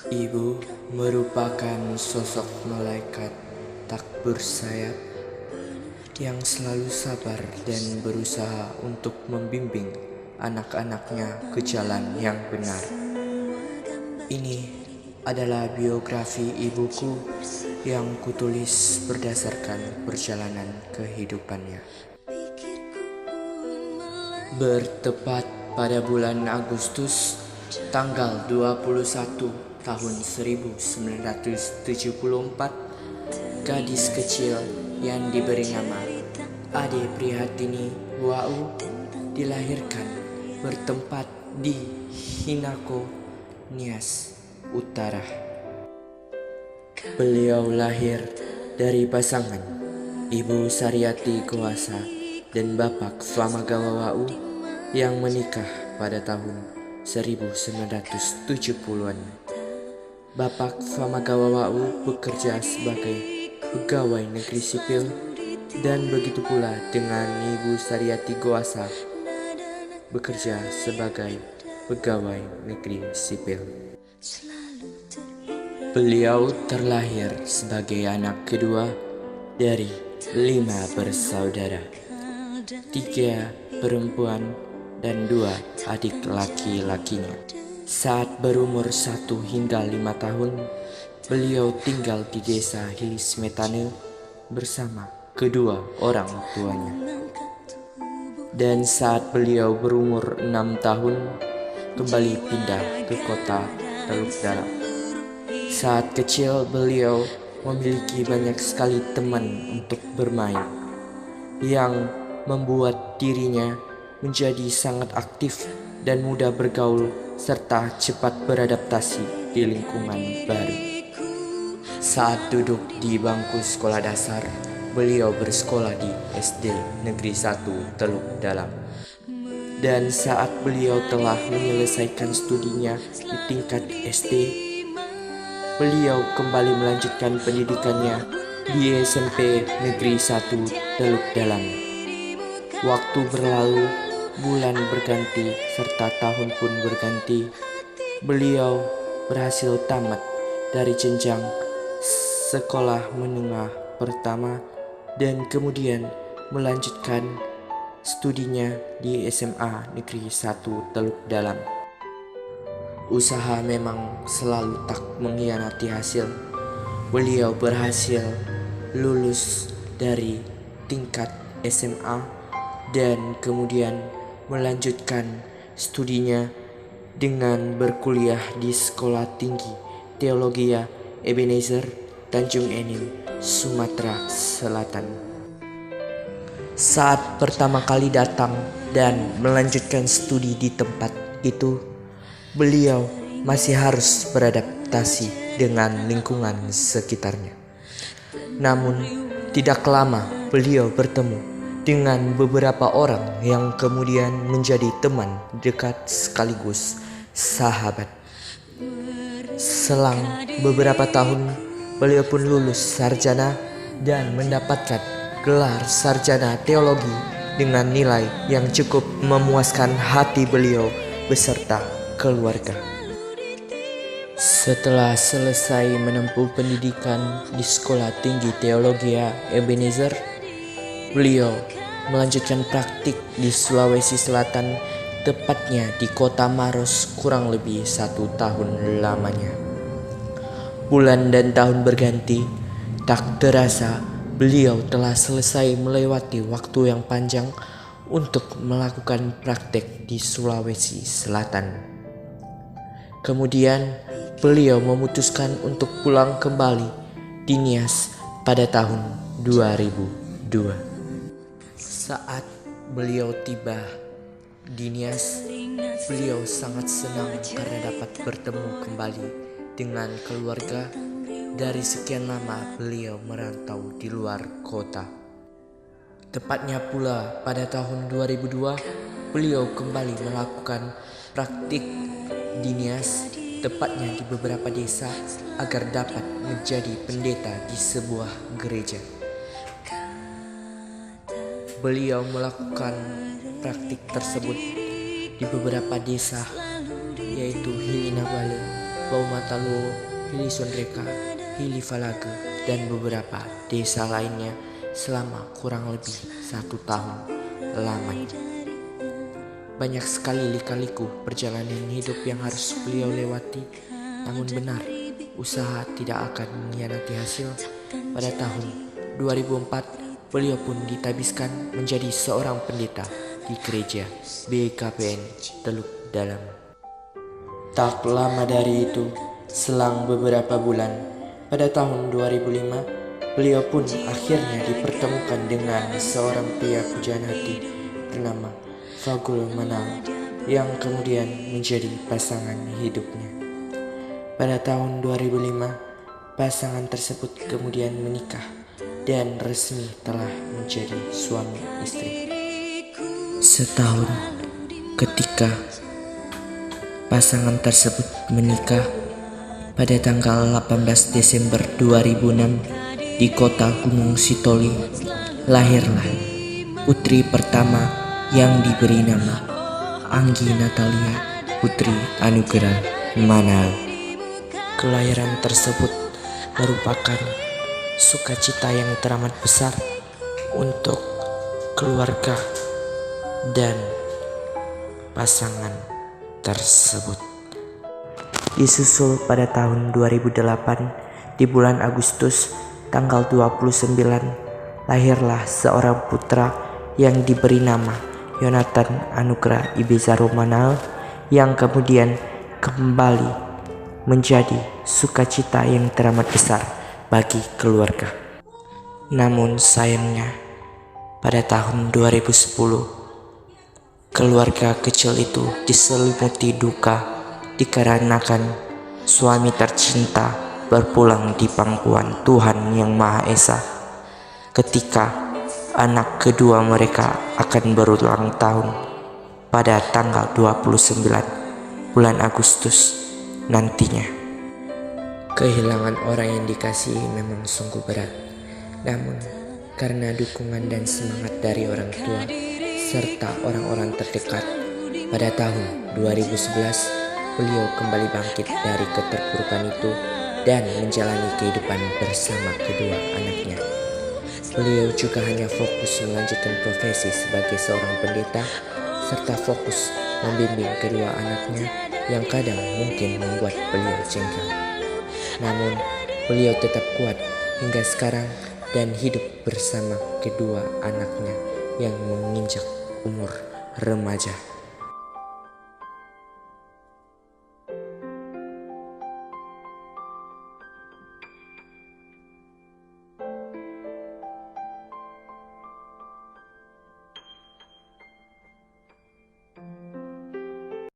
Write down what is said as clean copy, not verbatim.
Ibu merupakan sosok malaikat tak bersayap yang selalu sabar dan berusaha untuk membimbing anak-anaknya ke jalan yang benar. Ini adalah biografi ibuku yang kutulis berdasarkan perjalanan kehidupannya. Bertepat pada bulan Agustus tanggal 21 tahun 1974, gadis kecil yang diberi nama Ade Prihatini Wau dilahirkan bertempat di Hinako, Nias Utara. Beliau lahir dari pasangan Ibu Saryati Goasa dan Bapak Swamagawa Wau yang menikah pada tahun 1970-an. Bapak Swamagawa Wau bekerja sebagai pegawai negeri sipil dan begitu pula dengan Ibu Saryati Goasa bekerja sebagai pegawai negeri sipil. Beliau terlahir sebagai anak kedua dari 5 bersaudara, 3 perempuan dan 2 adik laki-lakinya. Saat berumur 1 hingga 5 tahun, beliau tinggal di desa Hilismetane bersama kedua orang tuanya. Dan saat beliau berumur 6 tahun, kembali pindah ke kota Teluk Dalam. Saat kecil beliau memiliki banyak sekali teman untuk bermain, yang membuat dirinya menjadi sangat aktif dan mudah bergaul serta cepat beradaptasi di lingkungan baru. Saat duduk di bangku sekolah dasar, beliau bersekolah di SD Negeri 1 Teluk Dalam. Dan saat beliau telah menyelesaikan studinya di tingkat SD, beliau kembali melanjutkan pendidikannya di SMP Negeri 1 Teluk Dalam. Waktu berlalu, bulan berganti serta tahun pun berganti. Beliau berhasil tamat dari jenjang sekolah menengah pertama dan kemudian melanjutkan studinya di SMA Negeri 1 Teluk Dalam. Usaha memang selalu tak mengkhianati hasil. Beliau berhasil lulus dari tingkat SMA dan kemudian melanjutkan studinya dengan berkuliah di Sekolah Tinggi Teologia Ebenezer, Tanjung Enim, Sumatera Selatan. Saat pertama kali datang dan melanjutkan studi di tempat itu, beliau masih harus beradaptasi dengan lingkungan sekitarnya. Namun, tidak lama beliau bertemu dengan beberapa orang yang kemudian menjadi teman dekat sekaligus sahabat. Selang beberapa tahun, beliau pun lulus sarjana dan mendapatkan gelar sarjana teologi dengan nilai yang cukup memuaskan hati beliau beserta keluarga. Setelah selesai menempuh pendidikan di Sekolah Tinggi Teologia Ebenezer, beliau melanjutkan praktik di Sulawesi Selatan, tepatnya di kota Maros kurang lebih 1 tahun lamanya. Bulan dan tahun berganti, tak terasa beliau telah selesai melewati waktu yang panjang untuk melakukan praktek di Sulawesi Selatan. Kemudian beliau memutuskan untuk pulang kembali di Nias pada tahun 2002. Saat beliau tiba di Nias, beliau sangat senang karena dapat bertemu kembali dengan keluarga. Dari sekian lama beliau merantau di luar kota. Tepatnya pula pada tahun 2002, beliau kembali melakukan praktik di Nias, tepatnya di beberapa desa, agar dapat menjadi pendeta di sebuah gereja. Beliau melakukan praktik tersebut di beberapa desa, yaitu Hilinabale, Baumataluo, Hili Sondreka, Hili Falage, dan beberapa desa lainnya selama kurang lebih 1 tahun lamanya. Banyak sekali lika-liku perjalanan hidup yang harus beliau lewati, namun benar, usaha tidak akan mengkhianati hasil. Pada tahun 2004, beliau pun ditabiskan menjadi seorang pendeta di gereja BKPN Teluk Dalam. Tak lama dari itu, selang beberapa bulan, pada tahun 2005, beliau pun akhirnya dipertemukan dengan seorang pria pujaan hati bernama Fagul Manal yang kemudian menjadi pasangan hidupnya. Pada tahun 2005, pasangan tersebut kemudian menikah dan resmi telah menjadi suami istri. Setahun ketika pasangan tersebut menikah, pada tanggal 18 Desember 2006 di kota Gunung Sitoli, lahirlah putri pertama yang diberi nama Anggi Natalia Putri Anugerah Manal. Kelahiran tersebut merupakan sukacita yang teramat besar untuk keluarga dan pasangan tersebut. Disusul pada tahun 2008 di bulan Agustus tanggal 29, lahirlah seorang putra yang diberi nama Yonatan Anugrah Ibezaro Manal yang kemudian kembali menjadi sukacita yang teramat besar bagi keluarga. Namun sayangnya pada tahun 2010 keluarga kecil itu diselimuti duka dikarenakan suami tercinta berpulang di pangkuan Tuhan Yang Maha Esa ketika anak kedua mereka akan berulang tahun pada tanggal 29 bulan Agustus nantinya. Kehilangan orang yang dikasihi memang sungguh berat, namun karena dukungan dan semangat dari orang tua serta orang-orang terdekat, pada tahun 2011 beliau kembali bangkit dari keterpurukan itu dan menjalani kehidupan bersama kedua anaknya. Beliau juga hanya fokus melanjutkan profesi sebagai seorang pendeta serta fokus membimbing kedua anaknya yang kadang mungkin membuat beliau jengkel. Namun beliau tetap kuat hingga sekarang dan hidup bersama kedua anaknya yang menginjak umur remaja.